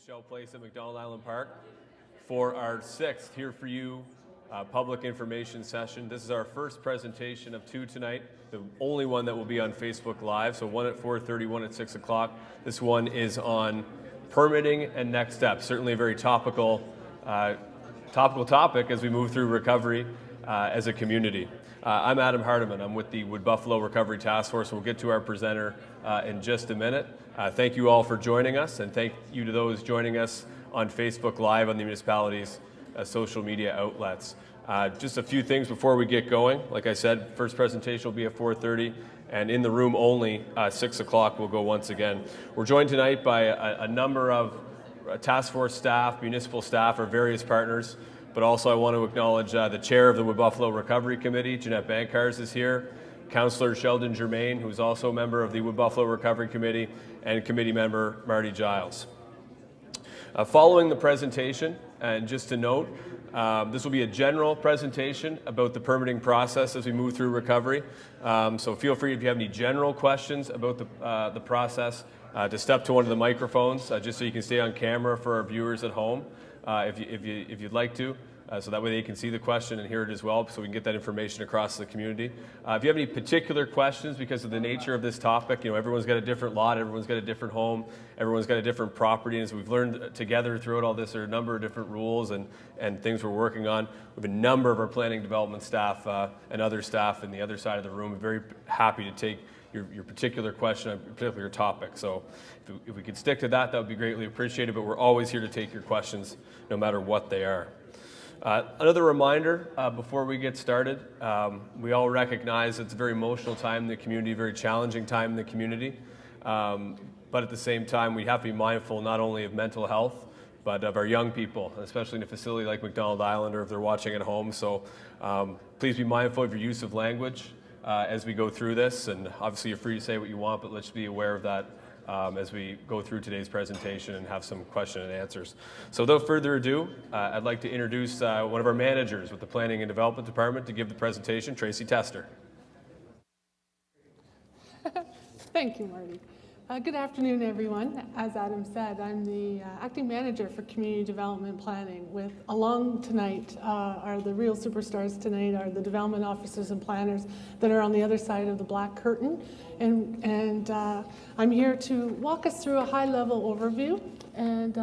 Shell Place at McDonald Island Park for our 6th Here For You public information session. This is our first presentation of 2 tonight, the only one that will be on Facebook Live, so one at 4:30, one at 6 o'clock. This one is on permitting and next steps, certainly a very topical topic as we move through recovery as a community. I'm Adam Hardiman. I'm with the Wood Buffalo Recovery Task Force. We'll get to our presenter in just a minute. Thank you all for joining us, and thank you to those joining us on Facebook Live on the municipality's social media outlets. Just a few things before we get going. Like I said, first presentation will be at 4:30, and in the room only, 6 o'clock will go once again. We're joined tonight by a number of task force staff, municipal staff, or various partners, but also I want to acknowledge the chair of the Wood Buffalo Recovery Committee, Jeanette Bankars, is here. Councillor Sheldon Germain, who is also a member of the Wood Buffalo Recovery Committee, and committee member Marty Giles. Following the presentation, and just to note, this will be a general presentation about the permitting process as we move through recovery. So feel free, if you have any general questions about the process, to step to one of the microphones, just so you can stay on camera for our viewers at home, if you'd like to. So that way they can see the question and hear it as well, so we can get that information across the community. If you have any particular questions because of the nature of this topic, everyone's got a different lot, everyone's got a different home, everyone's got a different property, and as we've learned together throughout all this, there are a number of different rules and things we're working on. We have a number of our planning development staff and other staff in the other side of the room. We're very happy to take your particular question on a particular topic. So if we could stick to that, that would be greatly appreciated, but we're always here to take your questions no matter what they are. Another reminder before we get started, we all recognize it's a very emotional time in the community, a very challenging time in the community, but at the same time we have to be mindful not only of mental health, but of our young people, especially in a facility like McDonald Island or if they're watching at home. So please be mindful of your use of language as we go through this, and obviously you're free to say what you want, but let's be aware of that as we go through today's presentation and have some question and answers. So without further ado, I'd like to introduce one of our managers with the Planning and Development Department to give the presentation, Tracy Tester. Thank you, Marty. Good afternoon, everyone. As Adam said, I'm the acting manager for community development planning. Along tonight are the real superstars tonight, are the development officers and planners that are on the other side of the black curtain. And I'm here to walk us through a high-level overview. And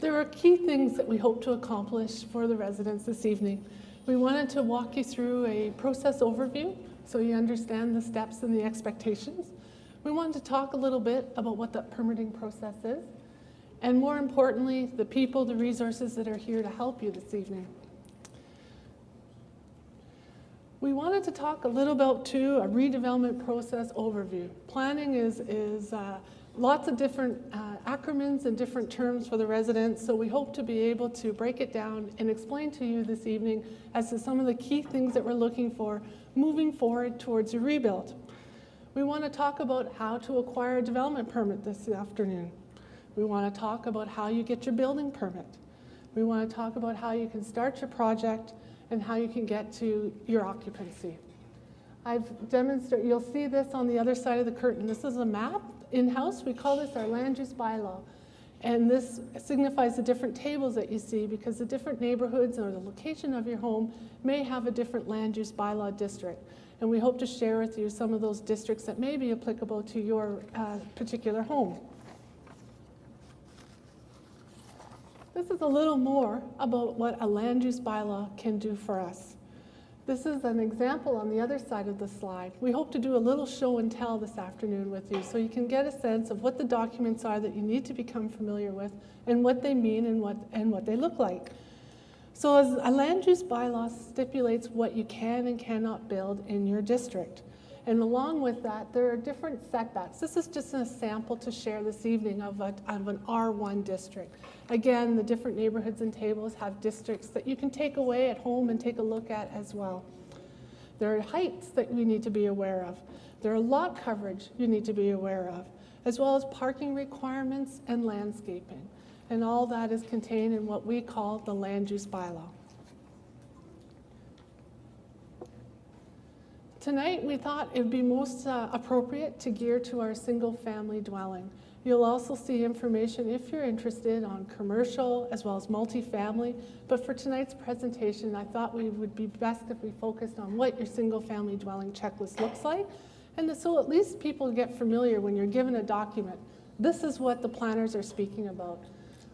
there are key things that we hope to accomplish for the residents this evening. We wanted to walk you through a process overview so you understand the steps and the expectations. We wanted to talk a little bit about what the permitting process is, and more importantly, the people, the resources that are here to help you this evening. We wanted to talk a little about, too, a redevelopment process overview. Planning is lots of different acronyms and different terms for the residents, so we hope to be able to break it down and explain to you this evening as to some of the key things that we're looking for moving forward towards a rebuild. We want to talk about how to acquire a development permit this afternoon. We want to talk about how you get your building permit. We want to talk about how you can start your project and how you can get to your occupancy. I've demonstrated, you'll see this on the other side of the curtain. This is a map in-house. We call this our land use bylaw. And this signifies the different tables that you see because the different neighborhoods or the location of your home may have a different land use bylaw district. And we hope to share with you some of those districts that may be applicable to your particular home. This is a little more about what a land use bylaw can do for us. This is an example on the other side of the slide. We hope to do a little show and tell this afternoon with you so you can get a sense of what the documents are that you need to become familiar with and what they mean and what they look like. So as a land use bylaw stipulates what you can and cannot build in your district. And along with that, there are different setbacks. This is just a sample to share this evening of an R1 district. Again, the different neighborhoods and tables have districts that you can take away at home and take a look at as well. There are heights that we need to be aware of. There are lot coverage you need to be aware of, as well as parking requirements and landscaping. And all that is contained in what we call the land use bylaw. Tonight, we thought it would be most appropriate to gear to our single-family dwelling. You'll also see information, if you're interested, on commercial as well as multifamily. But for tonight's presentation, I thought we would be best if we focused on what your single-family dwelling checklist looks like. And so at least people get familiar when you're given a document. This is what the planners are speaking about.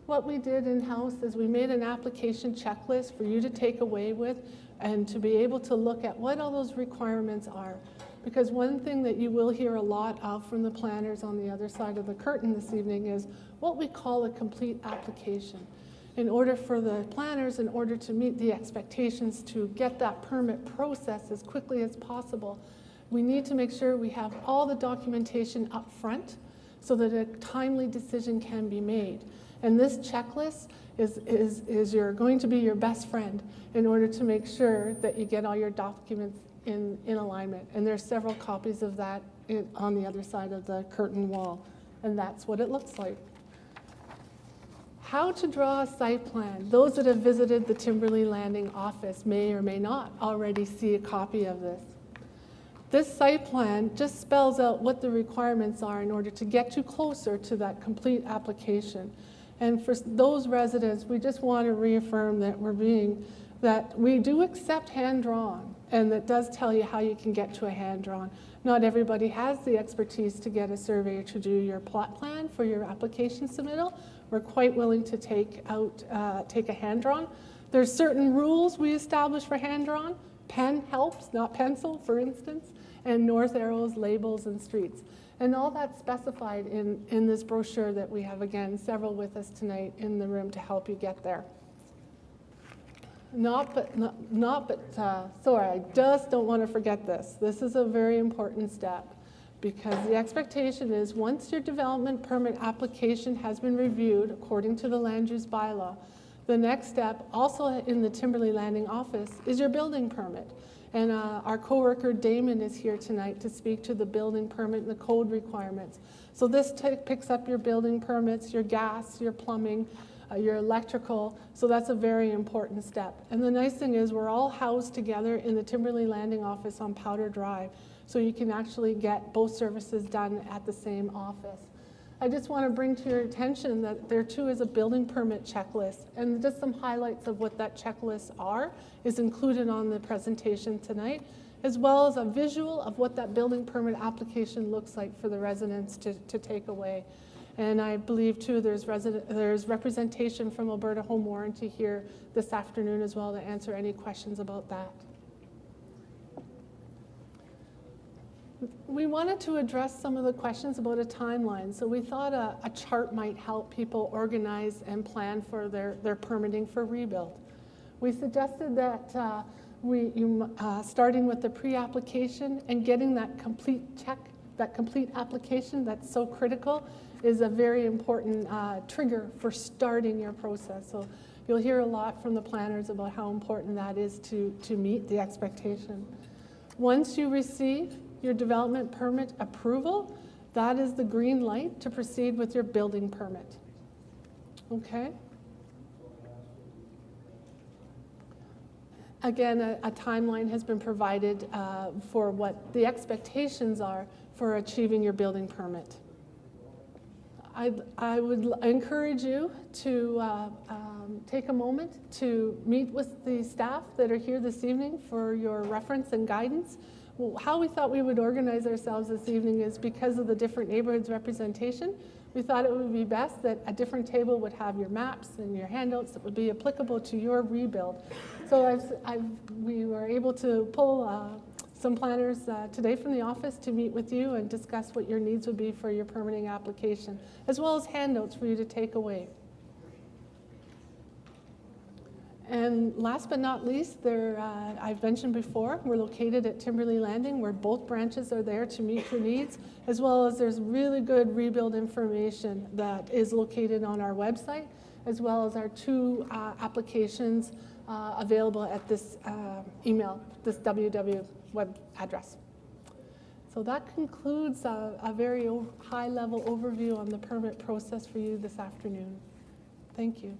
What we did in-house is we made an application checklist for you to take away with and to be able to look at what all those requirements are. Because one thing that you will hear a lot of from the planners on the other side of the curtain this evening is what we call a complete application. In order for the planners, in order to meet the expectations to get that permit process as quickly as possible, we need to make sure we have all the documentation up front so that a timely decision can be made. And this checklist is going to be your best friend in order to make sure that you get all your documents in alignment. And there's several copies of that on the other side of the curtain wall. And that's what it looks like. How to draw a site plan. Those that have visited the Timberley Landing office may or may not already see a copy of this. This site plan just spells out what the requirements are in order to get you closer to that complete application. And for those residents, we just want to reaffirm that we do accept hand-drawn, and that does tell you how you can get to a hand-drawn. Not everybody has the expertise to get a surveyor to do your plot plan for your application submittal. We're quite willing to take a hand-drawn. There's certain rules we establish for hand-drawn. Pen helps, not pencil, for instance, and north arrows, labels, and streets. And all that's specified in this brochure that we have, again, several with us tonight in the room to help you get there. Sorry, I just don't want to forget this. This is a very important step because the expectation is once your development permit application has been reviewed according to the land use bylaw, the next step, also in the Timberley Landing office, is your building permit. And our coworker Damon is here tonight to speak to the building permit and the code requirements. So this picks up your building permits, your gas, your plumbing, your electrical. So that's a very important step. And the nice thing is we're all housed together in the Timberley Landing office on Powder Drive. So you can actually get both services done at the same office. I just want to bring to your attention that there too is a building permit checklist, and just some highlights of what that checklist is included on the presentation tonight, as well as a visual of what that building permit application looks like for the residents to take away. And I believe too there's representation from Alberta Home Warranty here this afternoon as well to answer any questions about that. We wanted to address some of the questions about a timeline, so we thought a chart might help people organize and plan for their permitting for rebuild. We suggested that starting with the pre-application and getting that complete check, that complete application that's so critical, is a very important trigger for starting your process. So you'll hear a lot from the planners about how important that is to meet the expectation. Once you receive your development permit approval, that is the green light to proceed with your building permit. Okay? Again, a timeline has been provided for what the expectations are for achieving your building permit. I would encourage you to take a moment to meet with the staff that are here this evening for your reference and guidance. How we thought we would organize ourselves this evening is because of the different neighborhoods representation. We thought it would be best that a different table would have your maps and your handouts that would be applicable to your rebuild. So we were able to pull some planners today from the office to meet with you and discuss what your needs would be for your permitting application, as well as handouts for you to take away. And last but not least, I've mentioned before, we're located at Timberley Landing, where both branches are there to meet your needs, as well as there's really good rebuild information that is located on our website, as well as our two applications available at this email, this www web address. So that concludes a very high-level overview on the permit process for you this afternoon. Thank you.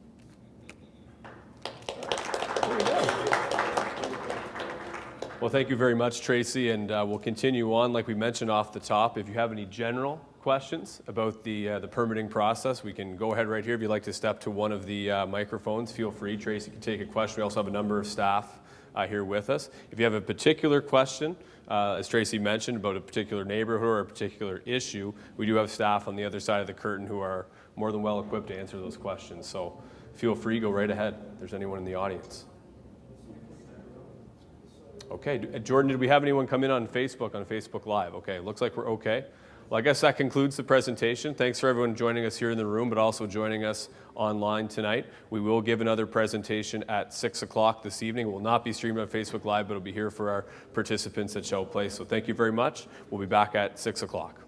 Well, thank you very much, Tracy, and we'll continue on like we mentioned off the top. If you have any general questions about the permitting process, we can go ahead right here. If you'd like to step to one of the microphones, feel free. Tracy can take a question. We also have a number of staff here with us. If you have a particular question, as Tracy mentioned, about a particular neighborhood or a particular issue, we do have staff on the other side of the curtain who are more than well equipped to answer those questions. So feel free, go right ahead if there's anyone in the audience. Okay, Jordan, did we have anyone come in on Facebook Live? Okay, looks like we're okay. Well, I guess that concludes the presentation. Thanks for everyone joining us here in the room, but also joining us online tonight. We will give another presentation at 6 o'clock this evening. It will not be streamed on Facebook Live, but it'll be here for our participants at Show Place. So thank you very much. We'll be back at 6 o'clock.